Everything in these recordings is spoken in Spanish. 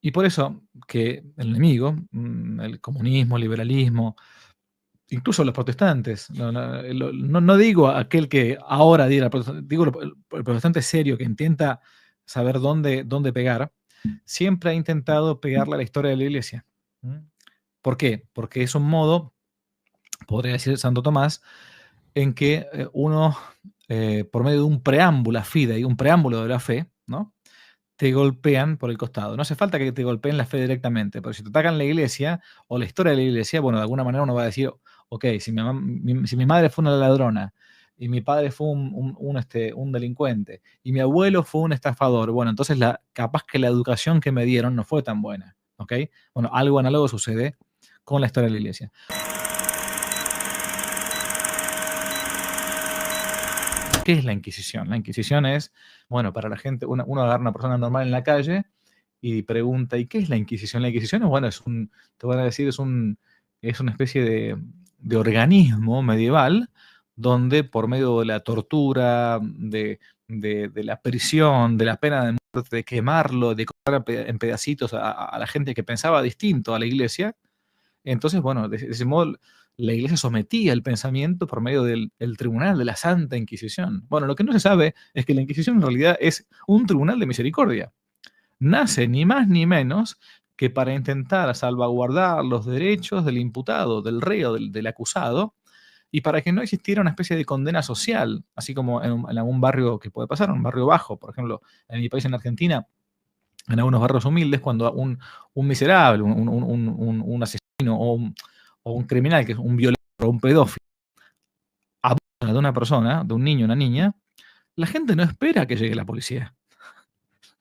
Y por eso que el enemigo, el comunismo, el liberalismo, incluso los protestantes, no digo aquel que ahora diga, digo el protestante serio que intenta saber dónde pegar, siempre ha intentado pegarle a la historia de la iglesia. ¿Por qué? Porque es un modo, podría decir Santo Tomás, en que uno, por medio de un preámbulo fidei, un preámbulo de la fe, ¿no? Te golpean por el costado. No hace falta que te golpeen la fe directamente, pero si te atacan la iglesia o la historia de la iglesia, bueno, de alguna manera uno va a decir, ok, si mi madre fue una ladrona y mi padre fue un delincuente y mi abuelo fue un estafador, bueno, entonces capaz que la educación que me dieron no fue tan buena, ¿ok? Bueno, algo análogo sucede con la historia de la iglesia. ¿Qué es la Inquisición? La Inquisición es, bueno, para la gente, uno agarra a una persona normal en la calle y pregunta, ¿y qué es la Inquisición? La Inquisición es, bueno, te van a decir, es una especie de organismo medieval donde por medio de la tortura, de la prisión, de la pena de muerte, de quemarlo, de cortar en pedacitos a la gente que pensaba distinto a la iglesia, entonces, bueno, de ese modo la iglesia sometía el pensamiento por medio del tribunal de la Santa Inquisición. Bueno, lo que no se sabe es que la Inquisición en realidad es un tribunal de misericordia. Nace ni más ni menos que para intentar salvaguardar los derechos del imputado, del reo, del acusado, y para que no existiera una especie de condena social, así como en algún barrio que puede pasar, un barrio bajo, por ejemplo, en mi país, en Argentina, en algunos barrios humildes, cuando un miserable, un asesino o un criminal, que es un violador o un pedófilo, abusa de una persona, de un niño o una niña, la gente no espera que llegue la policía.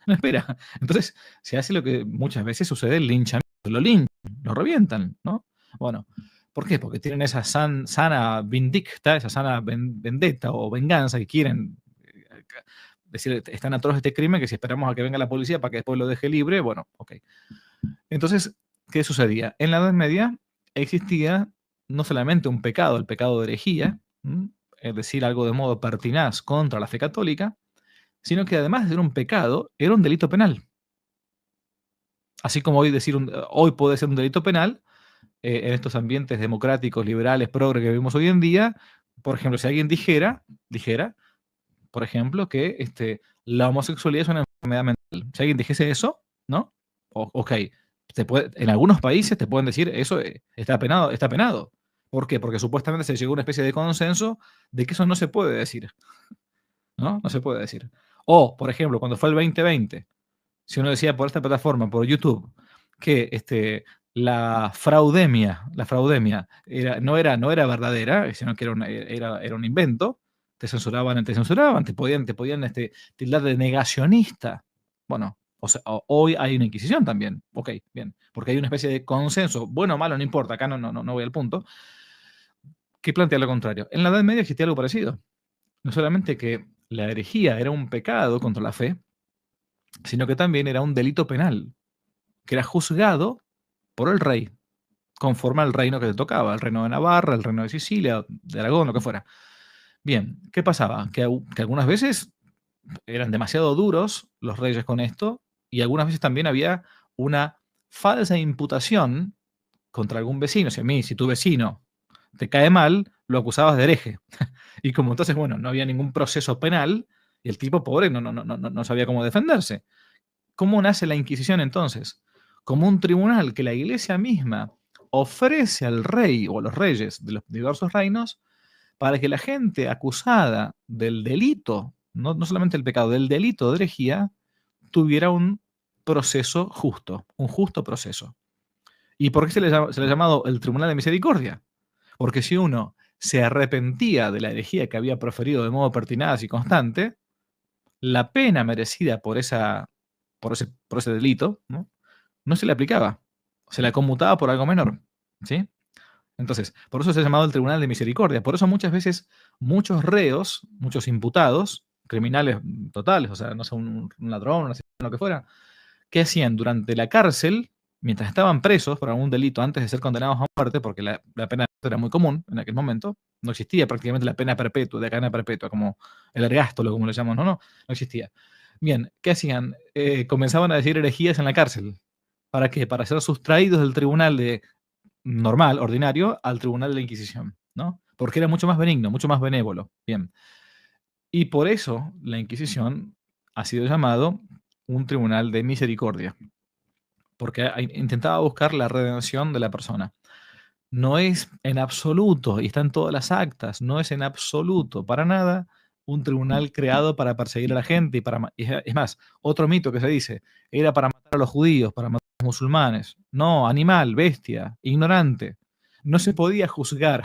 No espera. Entonces se hace lo que muchas veces sucede, el linchamiento. Lo linchan, lo revientan, ¿no? Bueno, ¿por qué? Porque tienen esa sana vindicta, esa sana vendetta o venganza que quieren decir, es tan atroz este crimen que si esperamos a que venga la policía para que después lo deje libre, bueno, ok. Entonces, ¿qué sucedía? En la Edad Media existía no solamente un pecado, el pecado de herejía, es decir, algo de modo pertinaz contra la fe católica, sino que además de ser un pecado, era un delito penal. Así como hoy puede ser un delito penal, en estos ambientes democráticos, liberales, progre que vivimos hoy en día, por ejemplo, si alguien dijera, por ejemplo, que la homosexualidad es una enfermedad mental. Si alguien dijese eso, ¿no? Ok, en algunos países te pueden decir eso está penado, está penado. ¿Por qué? Porque supuestamente se llegó a una especie de consenso de que eso no se puede decir, ¿no? No se puede decir. O, por ejemplo, cuando fue el 2020, si uno decía por esta plataforma, por YouTube, que la fraudemia no era verdadera, sino que era un invento, te censuraban, te podían tildar de negacionista. Bueno, o sea, hoy hay una inquisición también. Ok, bien, porque hay una especie de consenso, bueno o malo, no importa, acá no voy al punto, que plantea lo contrario. En la Edad Media existía algo parecido. No solamente que la herejía era un pecado contra la fe, sino que también era un delito penal, que era juzgado por el rey, conforme al reino que le tocaba, el reino de Navarra, el reino de Sicilia, de Aragón, lo que fuera. Bien, ¿qué pasaba? Que algunas veces eran demasiado duros los reyes con esto, y algunas veces también había una falsa imputación contra algún vecino. Si tu vecino te cae mal, lo acusabas de hereje. Y como entonces, bueno, no había ningún proceso penal, y el tipo pobre no sabía cómo defenderse. ¿Cómo nace la Inquisición entonces? Como un tribunal que la iglesia misma ofrece al rey o a los reyes de los diversos reinos para que la gente acusada del delito, no solamente el pecado, del delito de herejía, tuviera un proceso justo, un justo proceso. ¿Y por qué se le ha llamado el Tribunal de Misericordia? Porque si uno se arrepentía de la herejía que había proferido de modo pertinaz y constante, la pena merecida por ese delito, no se le aplicaba, se la conmutaba por algo menor, ¿sí? Entonces, por eso se ha llamado el Tribunal de Misericordia. Por eso muchas veces muchos reos, muchos imputados, criminales totales, o sea, no sé, un ladrón, un asesino, lo que fuera, ¿qué hacían durante la cárcel, mientras estaban presos por algún delito antes de ser condenados a muerte, porque la pena era muy común en aquel momento? No existía prácticamente la pena perpetua, de cadena perpetua, como el ergástulo, como le llamamos, no existía. Bien, ¿qué hacían? Comenzaban a decir herejías en la cárcel. ¿Para qué? Para ser sustraídos del tribunal normal, ordinario, al tribunal de la Inquisición, ¿no? Porque era mucho más benigno, mucho más benévolo. Bien. Y por eso la Inquisición ha sido llamado un tribunal de misericordia, porque intentaba buscar la redención de la persona. No es en absoluto, y está en todas las actas, no es en absoluto, para nada, un tribunal creado para perseguir a la gente. Es más, otro mito que se dice, era para matar a los judíos, para matar a los musulmanes. No, animal, bestia, ignorante. No se podía juzgar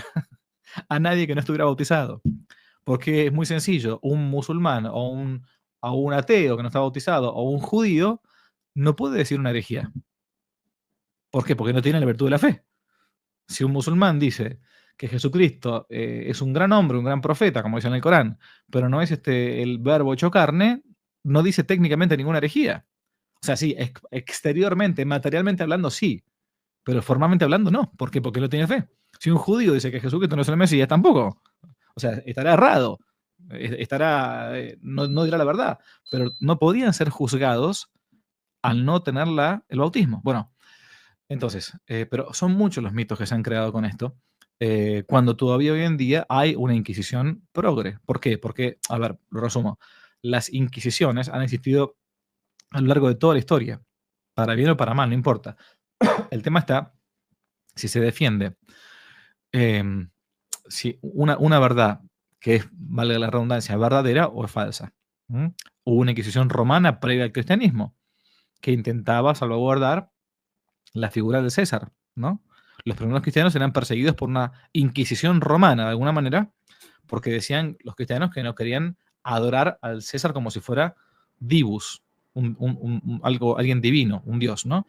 a nadie que no estuviera bautizado, porque es muy sencillo, un musulmán o un ateo que no está bautizado o un judío no puede decir una herejía. ¿Por qué? Porque no tiene la virtud de la fe. Si un musulmán dice que Jesucristo es un gran hombre, un gran profeta, como dice en el Corán, pero no es el verbo hecho carne, no dice técnicamente ninguna herejía. O sea, sí, exteriormente, materialmente hablando, sí, pero formalmente hablando, no. ¿Por qué? Porque no tiene fe. Si un judío dice que Jesucristo no es el Mesías, tampoco. O sea, estará errado, no dirá la verdad, pero no podían ser juzgados al no tener el bautismo. Bueno, entonces, pero son muchos los mitos que se han creado con esto, cuando todavía hoy en día hay una Inquisición progre. ¿Por qué? Porque, a ver, lo resumo, las Inquisiciones han existido a lo largo de toda la historia, para bien o para mal, no importa. El tema está si se defiende si una verdad que es, valga la redundancia, verdadera o es falsa. Hubo una Inquisición romana previa al cristianismo que intentaba salvaguardar la figura de César, ¿no? Los primeros cristianos eran perseguidos por una Inquisición romana, de alguna manera, porque decían los cristianos que no querían adorar al César como si fuera divus, alguien divino, un dios, ¿no?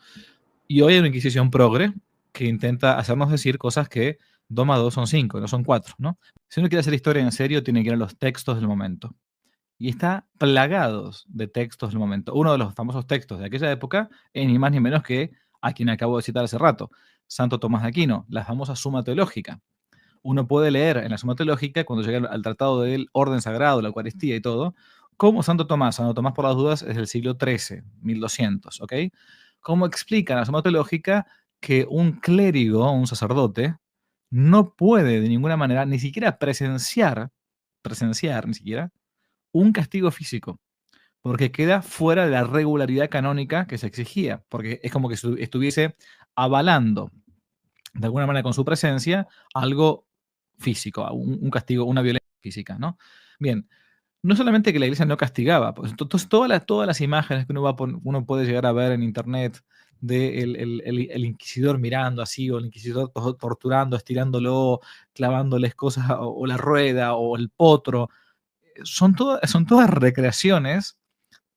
Y hoy hay una Inquisición progre que intenta hacernos decir cosas que 2 más 2 son 5, no son 4, ¿no? Si uno quiere hacer historia en serio, tiene que ir a los textos del momento. Y está plagados de textos del momento. Uno de los famosos textos de aquella época es ni más ni menos que a quien acabo de citar hace rato, Santo Tomás de Aquino, la famosa Suma Teológica. Uno puede leer en la Suma Teológica, cuando llega al tratado del orden sagrado, la Eucaristía y todo, cómo Santo Tomás por las dudas es del siglo XIII, 1200, ¿ok? Cómo explica en la Suma Teológica que un clérigo, un sacerdote, no puede de ninguna manera ni siquiera presenciar ni siquiera, un castigo físico, porque queda fuera de la regularidad canónica que se exigía, porque es como que estuviese avalando de alguna manera con su presencia algo físico, un castigo, una violencia física, ¿no? Bien, no solamente que la iglesia no castigaba, pues entonces todas las imágenes que uno puede llegar a ver en internet de el inquisidor mirando así, o el inquisidor torturando, estirándolo, clavándoles cosas, o la rueda, o el potro, son todas recreaciones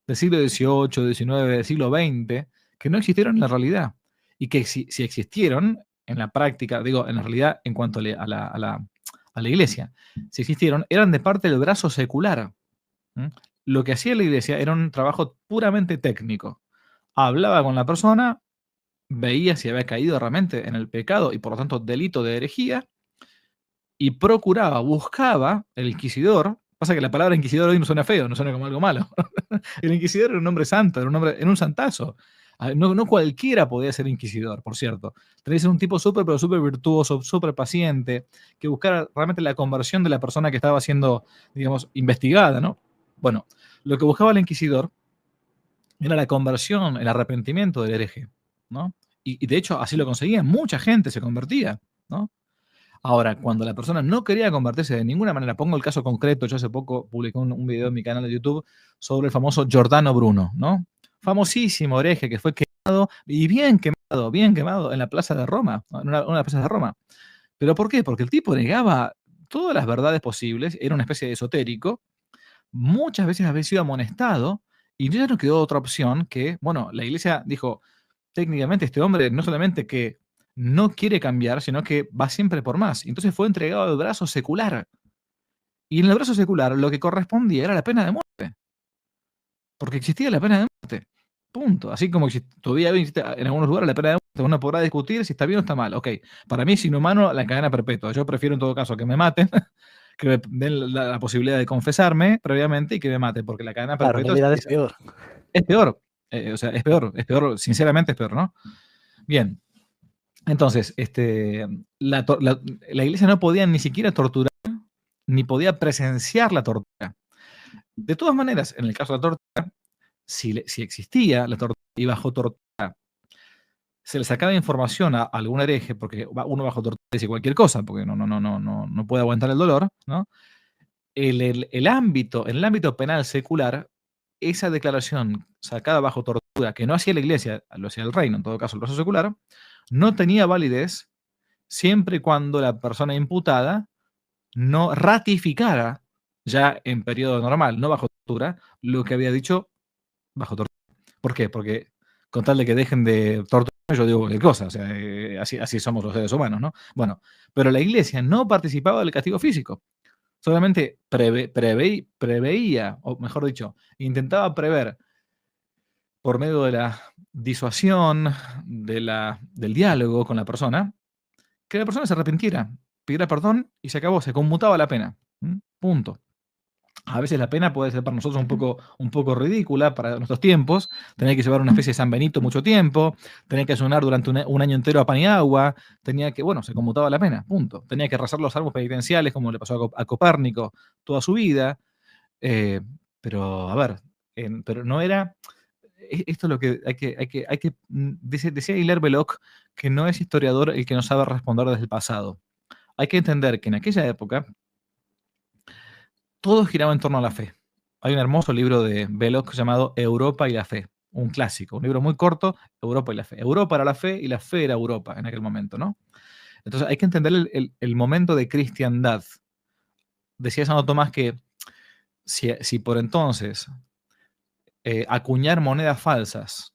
del siglo XVIII, XIX, del siglo XX, que no existieron en la realidad. Y que si existieron en la práctica, digo, en la realidad en cuanto a la iglesia, si existieron, eran de parte del brazo secular. Lo que hacía la iglesia era un trabajo puramente técnico. Hablaba con la persona, veía si había caído realmente en el pecado y por lo tanto delito de herejía, y buscaba el inquisidor. Pasa que la palabra inquisidor hoy no suena feo, no suena como algo malo. El inquisidor era un hombre santo, era un santazo. No cualquiera podía ser inquisidor, por cierto. Tenía que ser un tipo pero súper virtuoso, súper paciente, que buscara realmente la conversión de la persona que estaba siendo, digamos, investigada, ¿no? Bueno, lo que buscaba el inquisidor era la conversión, el arrepentimiento del hereje, ¿no? Y de hecho así lo conseguían, mucha gente se convertía, ¿no? Ahora, cuando la persona no quería convertirse de ninguna manera, pongo el caso concreto, yo hace poco publiqué un video en mi canal de YouTube sobre el famoso Giordano Bruno, ¿no? Famosísimo hereje que fue quemado, y bien quemado en la plaza de Roma, en una de las plazas de Roma. ¿Pero por qué? Porque el tipo negaba todas las verdades posibles, era una especie de esotérico, muchas veces había sido amonestado, y ya no quedó otra opción que, bueno, la iglesia dijo, técnicamente este hombre no solamente que no quiere cambiar, sino que va siempre por más. Entonces fue entregado al brazo secular. Y en el brazo secular lo que correspondía era la pena de muerte. Porque existía la pena de muerte. Punto. Así como todavía existe en algunos lugares la pena de muerte. Uno podrá discutir si está bien o está mal. Ok, para mí es inhumano la cadena perpetua. Yo prefiero en todo caso que me maten, que me den la posibilidad de confesarme previamente y que me maten, porque la cadena Claro, en perpetua realidad es peor. es peor. O sea, es peor, sinceramente es peor, ¿no? Bien, entonces, la iglesia no podía ni siquiera torturar, ni podía presenciar la tortura. De todas maneras, en el caso de la tortura, si existía la tortura y bajo tortura se le sacaba información a algún hereje, porque uno bajo tortura dice cualquier cosa, porque no puede aguantar el dolor, ¿no? En el ámbito penal secular, esa declaración sacada bajo tortura, que no hacía la iglesia, lo hacía el reino, en todo caso el proceso secular, no tenía validez siempre y cuando la persona imputada no ratificara ya en periodo normal, no bajo tortura, lo que había dicho bajo tortura. ¿Por qué? Porque con tal de que dejen de torturar, yo digo cualquier cosa, o sea, así somos los seres humanos, ¿no? Bueno, pero la iglesia no participaba del castigo físico, solamente preveía, o mejor dicho, intentaba prever por medio de la disuasión, del diálogo con la persona, que la persona se arrepintiera, pidiera perdón y se acabó, se conmutaba la pena. Punto. A veces la pena puede ser para nosotros un poco ridícula para nuestros tiempos, tener que llevar una especie de San Benito mucho tiempo, tener que ayunar durante un año entero a pan y agua, se conmutaba la pena, punto. Tenía que rezar los salmos penitenciales, como le pasó a Copérnico toda su vida, pero a ver, pero no era, esto es lo que decía Hilaire Belloc, que no es historiador el que no sabe responder desde el pasado. Hay que entender que en aquella época todo giraba en torno a la fe. Hay un hermoso libro de Belloc llamado Europa y la fe, un clásico, un libro muy corto, Europa y la fe. Europa era la fe y la fe era Europa en aquel momento, ¿no? Entonces hay que entender el momento de cristiandad. Decía Santo Tomás que si por entonces acuñar monedas falsas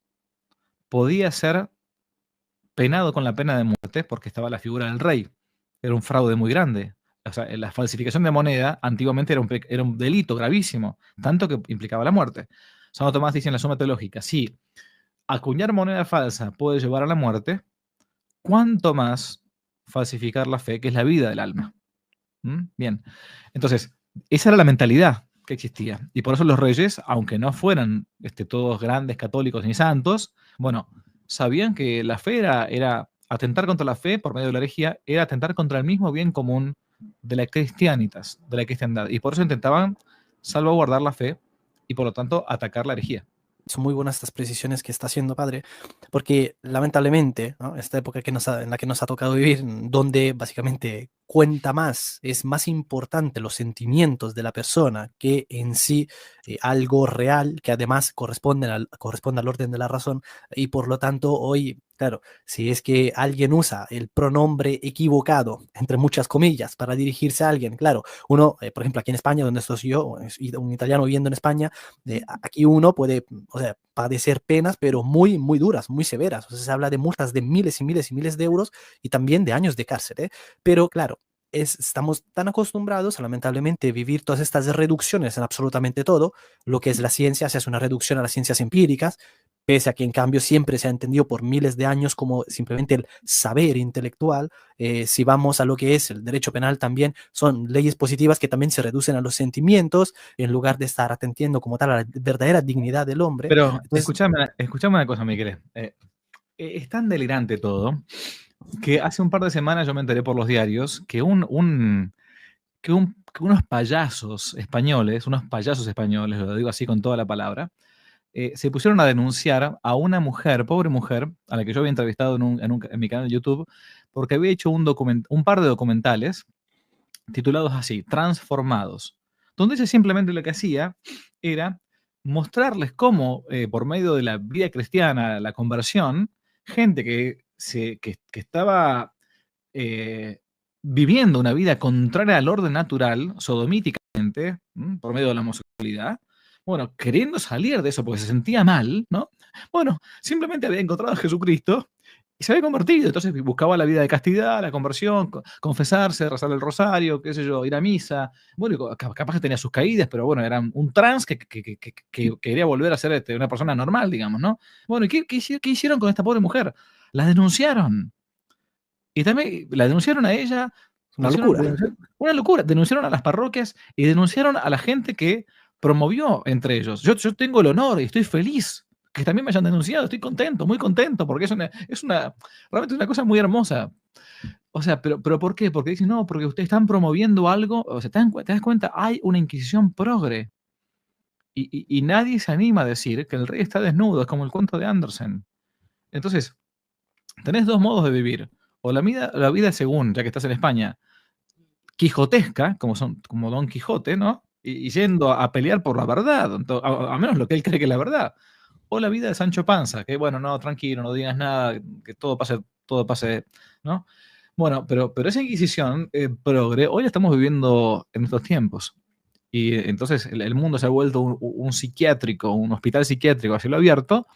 podía ser penado con la pena de muerte, porque estaba la figura del rey, era un fraude muy grande. O sea, la falsificación de moneda antiguamente era un delito gravísimo, tanto que implicaba la muerte. Santo Tomás dice en la Suma Teológica, si acuñar moneda falsa puede llevar a la muerte, ¿cuánto más falsificar la fe, que es la vida del alma? Bien, entonces, esa era la mentalidad que existía. Y por eso los reyes, aunque no fueran todos grandes católicos ni santos, bueno, sabían que la fe era atentar contra la fe por medio de la herejía, era atentar contra el mismo bien común de la cristianitas, de la cristiandad. Y por eso intentaban salvaguardar la fe y por lo tanto atacar la herejía. Son muy buenas estas precisiones que está haciendo, padre, porque lamentablemente, ¿no? Esta época en la que nos ha tocado vivir, donde básicamente cuenta más, es más importante los sentimientos de la persona que en sí algo real, que además corresponde al orden de la razón, y por lo tanto hoy, claro, si es que alguien usa el pronombre equivocado, entre muchas comillas, para dirigirse a alguien, claro, uno, por ejemplo, aquí en España, donde estoy yo, un italiano viviendo en España, aquí uno puede, o sea, padecer penas, pero muy, muy duras, muy severas. O sea, se habla de multas de miles y miles y miles de euros y también de años de cárcel, ¿eh? Pero claro, estamos tan acostumbrados a lamentablemente vivir todas estas reducciones en absolutamente todo. Lo que es la ciencia se hace una reducción a las ciencias empíricas, pese a que en cambio siempre se ha entendido por miles de años como simplemente el saber intelectual. Si vamos a lo que es el derecho penal también, son leyes positivas que también se reducen a los sentimientos en lugar de estar atendiendo como tal a la verdadera dignidad del hombre. Pero Entonces, escuchame una cosa, Miguel. Es tan delirante todo que hace un par de semanas yo me enteré por los diarios que unos payasos españoles, lo digo así con toda la palabra, se pusieron a denunciar a una mujer, pobre mujer, a la que yo había entrevistado en mi canal de YouTube, porque había hecho un par de documentales titulados así, Transformados, donde ella simplemente lo que hacía era mostrarles cómo, por medio de la vida cristiana, la conversión, gente que estaba viviendo una vida contraria al orden natural, sodomíticamente, por medio de la homosexualidad, bueno, queriendo salir de eso porque se sentía mal, ¿no? Bueno, simplemente había encontrado a Jesucristo y se había convertido. Entonces buscaba la vida de castidad, la conversión, confesarse, rezar el rosario, qué sé yo, ir a misa. Bueno, capaz que tenía sus caídas, pero bueno, era un trans que quería volver a ser una persona normal, digamos, ¿no? Bueno, ¿y qué hicieron con esta pobre mujer? La denunciaron. Y también la denunciaron a ella, una locura. una locura, denunciaron a las parroquias y denunciaron a la gente que promovió entre ellos. Yo tengo el honor y estoy feliz que también me hayan denunciado, estoy contento, muy contento, porque realmente es una cosa muy hermosa. O sea, pero ¿por qué? Porque dicen, no, porque ustedes están promoviendo algo, o sea, te das cuenta, hay una Inquisición progre. Y nadie se anima a decir que el rey está desnudo, es como el cuento de Andersen. Entonces, tenés dos modos de vivir. O la vida según, ya que estás en España, quijotesca, como Don Quijote, ¿no? Y yendo a pelear por la verdad, a menos lo que él cree que es la verdad. O la vida de Sancho Panza, que bueno, no, tranquilo, no digas nada, que todo pase, ¿no? Bueno, pero esa Inquisición progre, hoy la estamos viviendo en estos tiempos. Y entonces el mundo se ha vuelto un psiquiátrico, un hospital psiquiátrico a cielo abierto,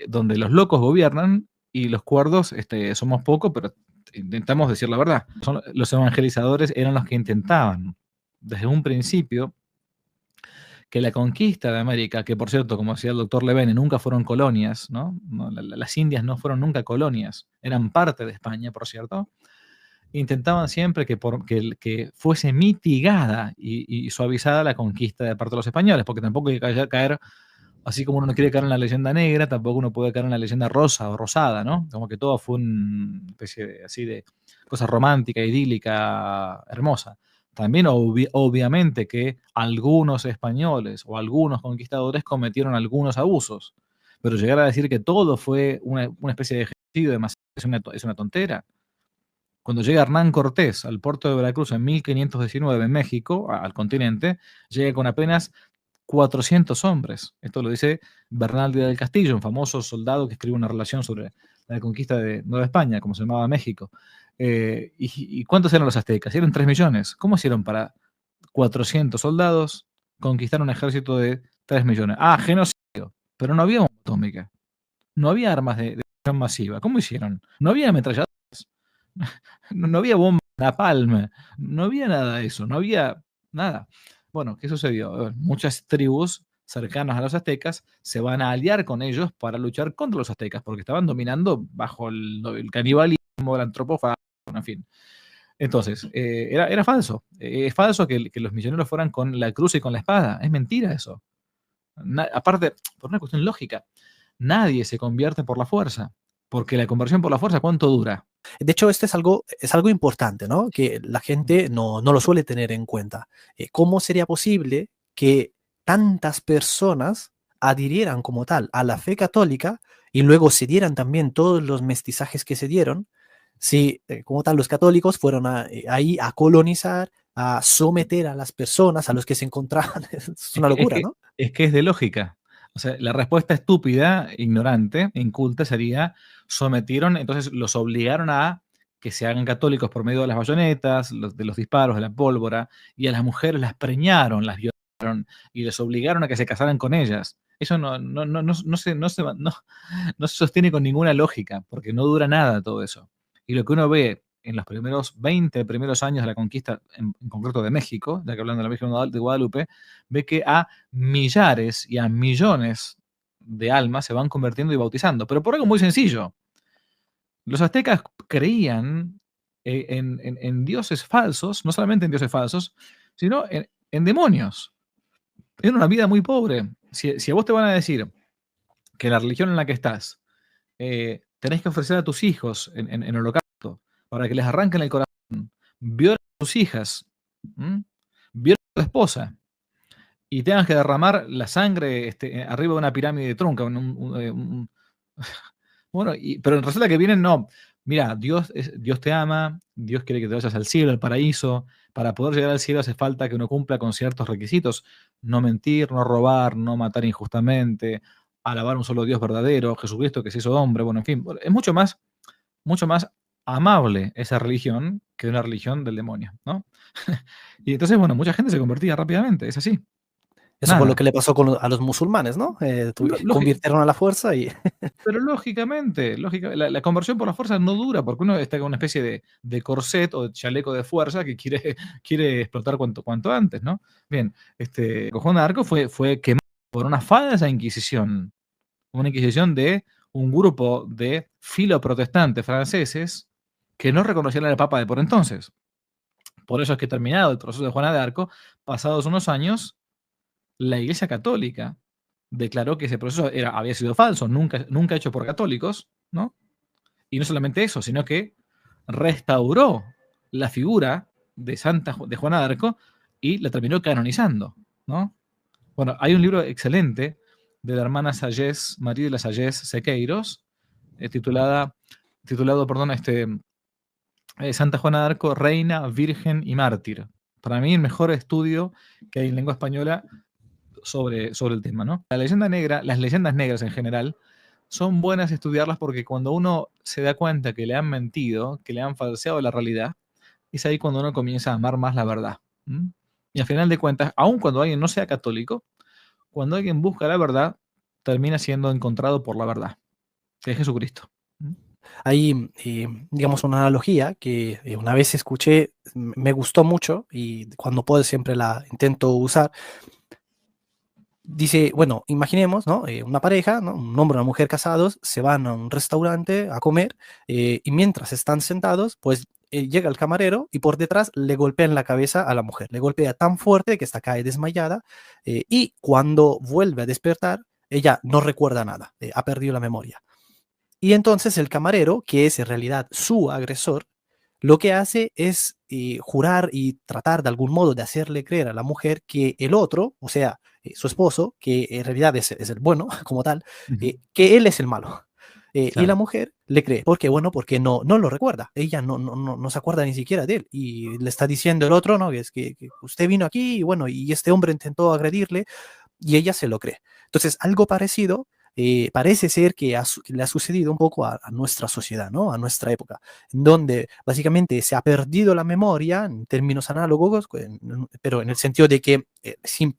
donde los locos gobiernan y los cuerdos somos pocos, pero intentamos decir la verdad. Los evangelizadores eran los que intentaban, desde un principio, que la conquista de América, que por cierto, como decía el doctor Levene, nunca fueron colonias, ¿no? Las Indias no fueron nunca colonias, eran parte de España, por cierto. Intentaban siempre que fuese mitigada y suavizada la conquista de parte de los españoles, porque tampoco hay que caer, así como uno no quiere caer en la leyenda negra, tampoco uno puede caer en la leyenda rosa o rosada, ¿no? Como que todo fue una especie así de cosa romántica, idílica, hermosa. También obviamente que algunos españoles o algunos conquistadores cometieron algunos abusos, pero llegar a decir que todo fue una especie de genocidio es una tontera. Cuando llega Hernán Cortés al puerto de Veracruz en 1519 en México, al continente, llega con apenas 400 hombres. Esto lo dice Bernal Díaz del Castillo, un famoso soldado que escribe una relación sobre la conquista de Nueva España, como se llamaba México. ¿Y cuántos eran los aztecas? Eran 3 millones. ¿Cómo hicieron para 400 soldados conquistar un ejército de 3 millones? Ah, genocidio. Pero no había bomba atómica. No había armas de destrucción masiva. ¿Cómo hicieron? No había ametralladoras. No había bomba, napalm, no había nada de eso, no había nada. Bueno, ¿qué sucedió? Muchas tribus cercanas a los aztecas se van a aliar con ellos para luchar contra los aztecas, porque estaban dominando bajo el canibalismo, el antropófago, en fin. Entonces, era falso. Es falso que los misioneros fueran con la cruz y con la espada. Es mentira eso. Aparte, por una cuestión lógica, nadie se convierte por la fuerza, porque la conversión por la fuerza, ¿cuánto dura? De hecho, esto es algo importante, ¿no? Que la gente no lo suele tener en cuenta. ¿Cómo sería posible que tantas personas adhirieran como tal a la fe católica y luego se dieran también todos los mestizajes que se dieron, si como tal los católicos fueron ahí a colonizar, a someter a las personas, a los que se encontraban? Es una locura, ¿no? Es que es de lógica. O sea, la respuesta estúpida, ignorante, inculta sería, sometieron, entonces los obligaron a que se hagan católicos por medio de las bayonetas, de los disparos, de la pólvora, y a las mujeres las preñaron, las violaron y les obligaron a que se casaran con ellas. Eso no se sostiene con ninguna lógica, porque no dura nada todo eso. Y lo que uno ve en los primeros 20 primeros años de la conquista, en concreto de México, ya que hablando de la Virgen de Guadalupe, ve que a millares y a millones de almas se van convirtiendo y bautizando, pero por algo muy sencillo. Los aztecas creían en dioses falsos, no solamente en dioses falsos, sino en demonios. Era una vida muy pobre. Si a vos te van a decir que la religión en la que estás tenés que ofrecer a tus hijos en holocausto para que les arranquen el corazón, violen a tus hijas, violen a tu esposa y tengas que derramar la sangre arriba de una pirámide trunca. Bueno, pero resulta que vienen, no, mira, Dios te ama, Dios quiere que te vayas al cielo, al paraíso. Para poder llegar al cielo hace falta que uno cumpla con ciertos requisitos. No mentir, no robar, no matar injustamente, alabar a un solo Dios verdadero, Jesucristo que se hizo hombre, bueno, en fin, es mucho más amable esa religión que una religión del demonio, ¿no? Y entonces, bueno, mucha gente se convertía rápidamente, es así. Eso fue lo Nada. que le pasó a los musulmanes, ¿no? Lógico. Convirtieron a la fuerza y... Pero lógicamente, la conversión por la fuerza no dura, porque uno está con una especie de corset o de chaleco de fuerza que quiere explotar cuanto antes, ¿no? Bien, Juan de Arco fue quemado por una falsa inquisición, una inquisición de un grupo de filoprotestantes franceses que no reconocían al Papa de por entonces. Por eso es que terminado el proceso de Juana de Arco, pasados unos años, la Iglesia Católica declaró que ese proceso había sido falso, nunca hecho por católicos, ¿no? Y no solamente eso, sino que restauró la figura de de Juana de Arco y la terminó canonizando, ¿no? Bueno, hay un libro excelente de la hermana Sayés, María de la Sayés Sequeiros, titulado, perdón, Santa Juana de Arco, Reina, Virgen y Mártir. Para mí el mejor estudio que hay en lengua española sobre el tema, ¿no? La leyenda negra, las leyendas negras en general, son buenas estudiarlas porque cuando uno se da cuenta que le han mentido, que le han falseado la realidad, es ahí cuando uno comienza a amar más la verdad. ¿Mm? Y al final de cuentas, aun cuando alguien no sea católico, cuando alguien busca la verdad, termina siendo encontrado por la verdad, que es Jesucristo. ¿Mm? Hay, digamos, una analogía que una vez escuché, me gustó mucho y cuando puedo siempre la intento usar. Dice, bueno, imaginemos, ¿no? Una pareja, ¿no? Un hombre y una mujer casados, se van a un restaurante a comer y mientras están sentados, pues llega el camarero y por detrás le golpea en la cabeza a la mujer. Le golpea tan fuerte que esta cae desmayada y cuando vuelve a despertar, ella no recuerda nada, ha perdido la memoria. Y entonces el camarero, que es en realidad su agresor, lo que hace es jurar y tratar de algún modo de hacerle creer a la mujer que el otro, o sea, su esposo, que en realidad es el bueno como tal, Ujú. que él es el malo. Y la Claro. mujer le cree. ¿Por qué? Bueno, porque no lo recuerda. Ella no se acuerda ni siquiera de él. Y le está diciendo el otro, ¿no? Que es que usted vino aquí y bueno, y este hombre intentó agredirle y ella se lo cree. Entonces, algo parecido parece ser que le ha sucedido un poco a nuestra sociedad, ¿no? A nuestra época, en donde básicamente se ha perdido la memoria en términos análogos, pero en el sentido de que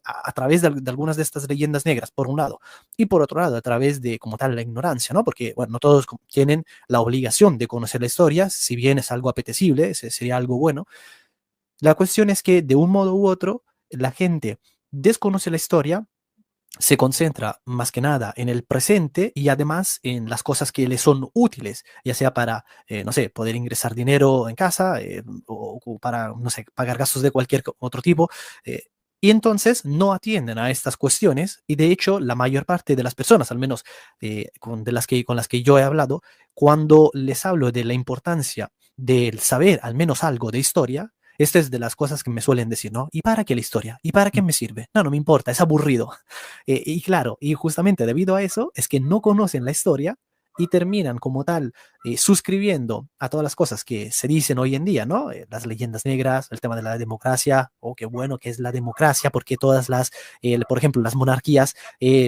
a través de algunas de estas leyendas negras, por un lado, y por otro lado, a través de como tal la ignorancia, ¿no? Porque, bueno, no todos tienen la obligación de conocer la historia, si bien es algo apetecible, sería algo bueno. La cuestión es que de un modo u otro, la gente desconoce la historia, se concentra más que nada en el presente y además en las cosas que le son útiles, ya sea para, no sé, poder ingresar dinero en casa o para, no sé, pagar gastos de cualquier otro tipo. eh, y entonces no atienden a estas cuestiones y de hecho la mayor parte de las personas, al menos con las que yo he hablado, cuando les hablo de la importancia del saber al menos algo de historia, esta es de las cosas que me suelen decir, ¿no? ¿Y para qué la historia? ¿Y para qué me sirve? No me importa, es aburrido. Y claro, y justamente debido a eso es que no conocen la historia y terminan como tal suscribiendo a todas las cosas que se dicen hoy en día, ¿no? Las leyendas negras, el tema de la democracia, o qué bueno que es la democracia, porque todas las, por ejemplo, las monarquías,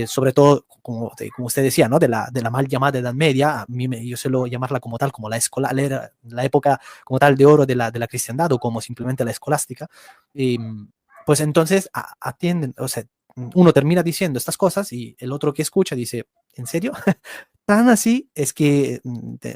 sobre todo, como usted decía, ¿no? De la mal llamada Edad Media, yo suelo llamarla como tal, como la época como tal de oro de la cristiandad o como simplemente la escolástica, eh, pues entonces atienden, o sea, uno termina diciendo estas cosas y el otro que escucha dice, ¿en serio? Tan así es que,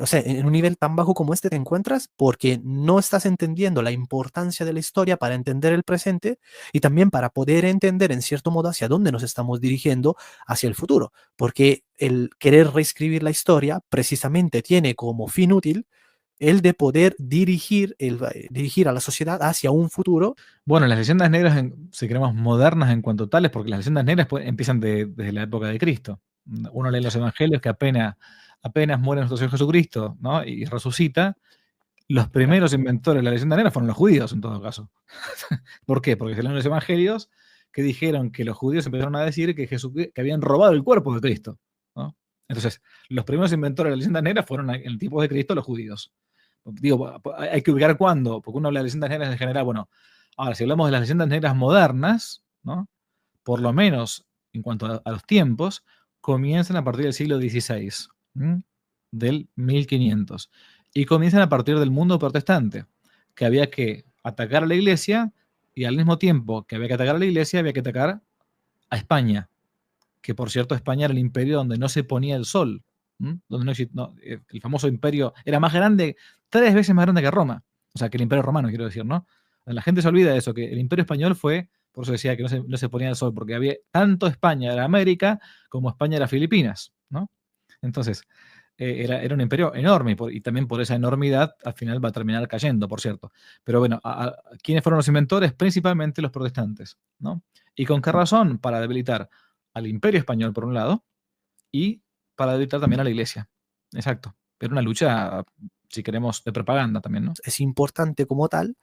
o sea, en un nivel tan bajo como este te encuentras porque no estás entendiendo la importancia de la historia para entender el presente y también para poder entender en cierto modo hacia dónde nos estamos dirigiendo hacia el futuro. Porque el querer reescribir la historia precisamente tiene como fin útil el de poder dirigir a la sociedad hacia un futuro. Bueno, las leyendas negras, si queremos modernas en cuanto tales, porque las leyendas negras empiezan desde la época de Cristo. Uno lee los evangelios que apenas muere nuestro Señor Jesucristo, ¿no? Y resucita. Los primeros inventores de la leyenda negra fueron los judíos, en todo caso. ¿Por qué? Porque se leen los evangelios que dijeron que los judíos empezaron a decir que habían robado el cuerpo de Cristo, ¿no? Entonces, los primeros inventores de la leyenda negra fueron en el tiempo de Cristo los judíos. Digo, hay que ubicar cuándo, porque uno habla de leyendas negras en general. Bueno, ahora, si hablamos de las leyendas negras modernas, ¿no? Por lo menos en cuanto a los tiempos, comienzan a partir del siglo XVI, del 1500, y comienzan a partir del mundo protestante, que había que atacar a la iglesia y al mismo tiempo que había que atacar a la iglesia, había que atacar a España, que por cierto España era el imperio donde no se ponía el sol, donde el famoso imperio era más grande, 3 veces más grande que Roma, o sea, que el imperio romano, quiero decir, ¿no? La gente se olvida de eso, que el imperio español fue, por eso decía que no se ponía el sol, porque había tanto España era América como España era Filipinas, ¿no? Entonces, era un imperio enorme y también por esa enormidad al final va a terminar cayendo, por cierto. Pero bueno, ¿quiénes fueron los inventores? Principalmente los protestantes, ¿no? ¿Y con qué razón? Para debilitar al Imperio Español, por un lado, y para debilitar también a la Iglesia. Exacto. Pero una lucha, si queremos, de propaganda también, ¿no? Es importante como tal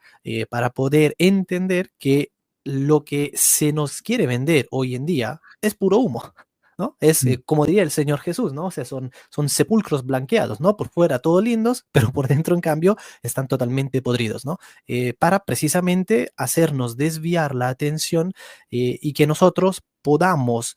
para poder entender que lo que se nos quiere vender hoy en día es puro humo, ¿no? Es como diría el Señor Jesús, ¿no? O sea, son sepulcros blanqueados, ¿no? Por fuera todo lindos, pero por dentro, en cambio, están totalmente podridos, ¿no? Para precisamente hacernos desviar la atención y que nosotros podamos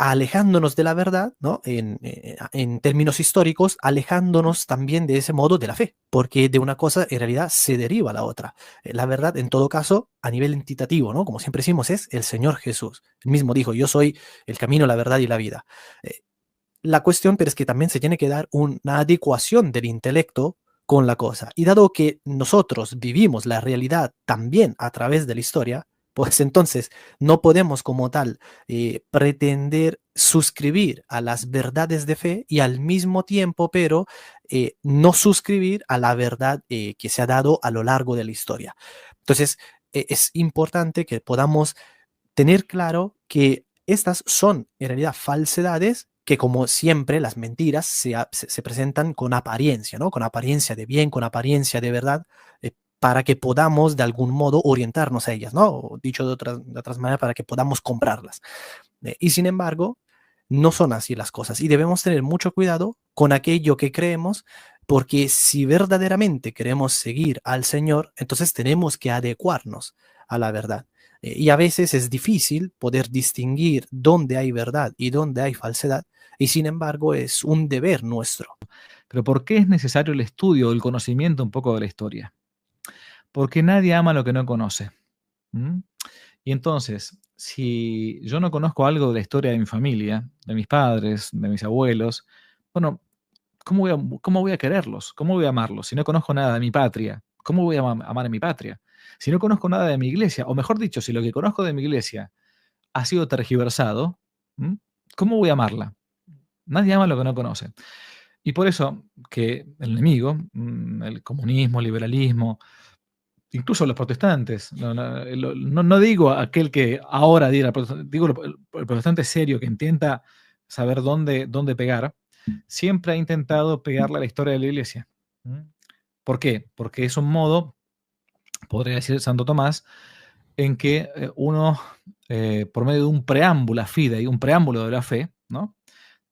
alejándonos de la verdad, ¿no? En términos históricos, alejándonos también de ese modo de la fe, porque de una cosa en realidad se deriva la otra. La verdad, en todo caso, a nivel entitativo, ¿no? Como siempre decimos, es el Señor Jesús. Él mismo dijo, yo soy el camino, la verdad y la vida. La cuestión, pero es que también se tiene que dar una adecuación del intelecto con la cosa. Y dado que nosotros vivimos la realidad también a través de la historia, pues entonces no podemos como tal pretender suscribir a las verdades de fe y al mismo tiempo, pero no suscribir a la verdad que se ha dado a lo largo de la historia. Entonces, es importante que podamos tener claro que estas son en realidad falsedades que, como siempre, las mentiras se presentan con apariencia, ¿no? Con apariencia de bien, con apariencia de verdad, para que podamos de algún modo orientarnos a ellas, ¿no? O dicho de otras maneras, para que podamos comprarlas. Y sin embargo, no son así las cosas y debemos tener mucho cuidado con aquello que creemos, porque si verdaderamente queremos seguir al Señor, entonces tenemos que adecuarnos a la verdad. Y a veces es difícil poder distinguir dónde hay verdad y dónde hay falsedad, y sin embargo es un deber nuestro. Pero ¿por qué es necesario el estudio o el conocimiento un poco de la historia? Porque nadie ama lo que no conoce. ¿Mm? Y entonces, si yo no conozco algo de la historia de mi familia, de mis padres, de mis abuelos, bueno, cómo voy a quererlos? ¿Cómo voy a amarlos? Si no conozco nada de mi patria, ¿cómo voy a amar a mi patria? Si no conozco nada de mi iglesia, o mejor dicho, si lo que conozco de mi iglesia ha sido tergiversado, ¿m? ¿Cómo voy a amarla? Nadie ama lo que no conoce. Y por eso que el enemigo, el comunismo, el liberalismo, incluso los protestantes, no digo aquel que ahora diga, digo el protestante serio que intenta saber dónde pegar, siempre ha intentado pegarle a la historia de la iglesia. ¿Mm? ¿Por qué? Porque es un modo, podría decir Santo Tomás, en que uno, por medio de un preámbulo fide y un preámbulo de la fe, ¿no?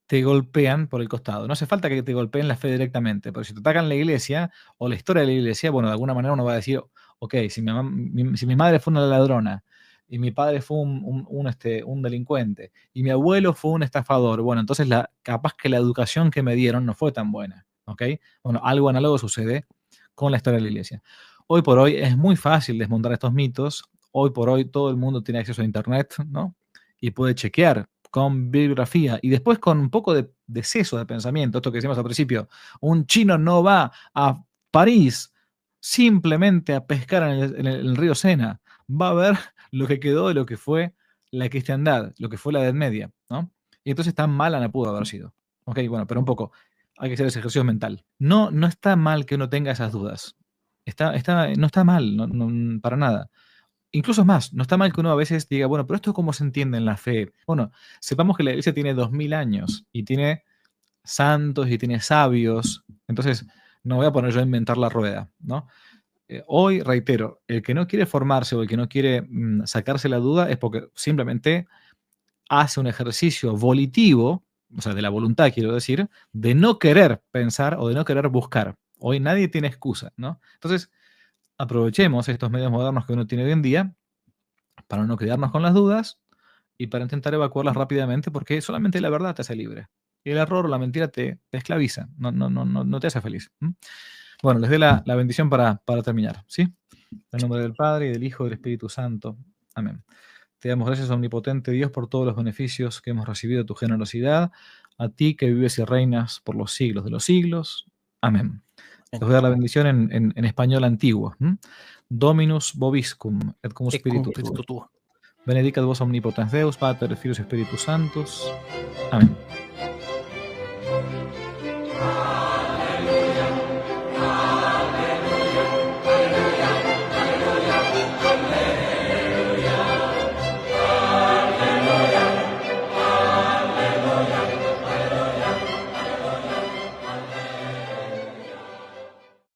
Te golpean por el costado. No hace falta que te golpeen la fe directamente, pero si te atacan la iglesia o la historia de la iglesia, bueno, de alguna manera uno va a decir, ok, si mi madre fue una ladrona y mi padre fue un delincuente y mi abuelo fue un estafador, bueno, entonces capaz que la educación que me dieron no fue tan buena, ¿ok? Bueno, algo análogo sucede con la historia de la iglesia. Hoy por hoy es muy fácil desmontar estos mitos. Hoy por hoy todo el mundo tiene acceso a Internet, ¿no? Y puede chequear con bibliografía y después con un poco de seso de pensamiento, esto que decíamos al principio, un chino no va a París simplemente a pescar en el río Sena, va a ver lo que quedó de lo que fue la cristiandad, lo que fue la Edad Media, ¿no? Y entonces tan mala no pudo haber sido. Ok, bueno, pero un poco, hay que hacer ese ejercicio mental. No está mal que uno tenga esas dudas. No está mal, para nada. Incluso es más, no está mal que uno a veces diga, bueno, pero esto cómo se entiende en la fe. Bueno, sepamos que la iglesia tiene 2000 años y tiene santos y tiene sabios. Entonces, no voy a poner yo a inventar la rueda, ¿no? Hoy, reitero, el que no quiere formarse o el que no quiere sacarse la duda es porque simplemente hace un ejercicio volitivo, o sea, de la voluntad, quiero decir, de no querer pensar o de no querer buscar. Hoy nadie tiene excusa, ¿no? Entonces, aprovechemos estos medios modernos que uno tiene hoy en día para no quedarnos con las dudas y para intentar evacuarlas rápidamente, porque solamente la verdad te hace libre. Y el error o la mentira te esclaviza, no te hace feliz. Bueno, les doy la bendición para terminar, ¿sí? En el nombre del Padre, y del Hijo, y del Espíritu Santo. Amén. Te damos gracias, omnipotente Dios, por todos los beneficios que hemos recibido de tu generosidad, a ti que vives y reinas por los siglos de los siglos. Amén. Les voy a dar la bendición en español antiguo. Dominus vobiscum, et cum spiritu tuo. Benedicat vos omnipotens Deus, Pater, Filius, Spiritus Sanctus. Amén.